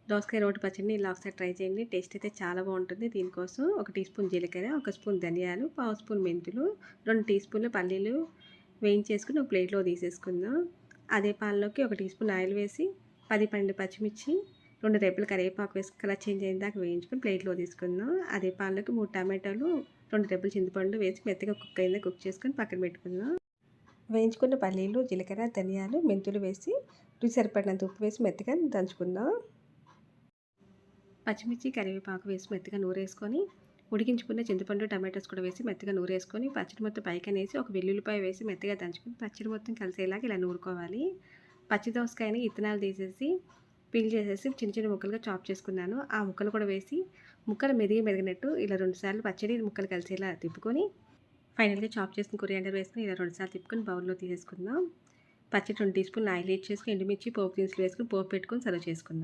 దోసకాయ రోటి పచ్చడిని ఇలా ఒకసారి ట్రై చేయండి. టేస్ట్ అయితే చాలా బాగుంటుంది. దీనికోసం ఒక టీ స్పూన్ జీలకర్ర, ఒక స్పూన్ ధనియాలు, పావు స్పూన్ మెంతులు, 2 టీ స్పూన్ల పల్లీలు వేయించేసుకుని ఒక ప్లేట్లో తీసేసుకుందాం. అదే పాన్లోకి ఒక టీ స్పూన్ ఆయిల్ వేసి 10, 12 పచ్చిమిర్చి, 2 రెబ్బలు కరివేపాకు వేసి కలర్ చేంజ్ అయిన దాకా వేయించుకొని ప్లేట్లో తీసుకుందాం. అదే పాన్లోకి 3 టమాటాలు, 2 రెబ్బలు చింతపండు వేసి మెత్తగా కుక్ చేసుకొని పక్కన పెట్టుకుందాం. వేయించుకున్న పల్లీలు, జీలకర్ర, ధనియాలు, మెంతులు వేసి రుచి సరిపడినంత ఉప్పు వేసి మెత్తగా దంచుకుందాం. పచ్చిమిర్చి, కరివేపాకు వేసి మెత్తగా నూరేసుకొని ఉడికించుకున్న చింతపండు, టమాటోస్ కూడా వేసి మెత్తగా నూరేసుకొని పచ్చడి మొత్తం పైకనేసి ఒక వెల్లుల్లిపాయ వేసి మెత్తగా దంచుకొని పచ్చడి మొత్తం కలిసేలాగా ఇలా నూరుకోవాలి. పచ్చి దోసకాయని ఇత్తనాలు తీసేసి పీల్ చేసేసి చిన్న చిన్న ముక్కలుగా చాప్ చేసుకున్నాను. ఆ ముక్కలు కూడా వేసి ముక్కలు మెరిగినట్టు ఇలా 2 సార్లు పచ్చడి ముక్కలు కలిసేలా తిప్పుకొని ఫైనల్గా చాప్ చేసుకుని కొరియాండర్ వేసుకొని ఇలా 2 సార్లు తిప్పుకొని బౌల్లో తీసేసుకుందాం. పచ్చడి 2 టీ స్పూన్లు ఆయిల్ చేసుకొని ఎండుమిర్చి, పోపు దినుసులు వేసుకొని పోపు పెట్టుకొని సర్వ్ చేసుకుందాం.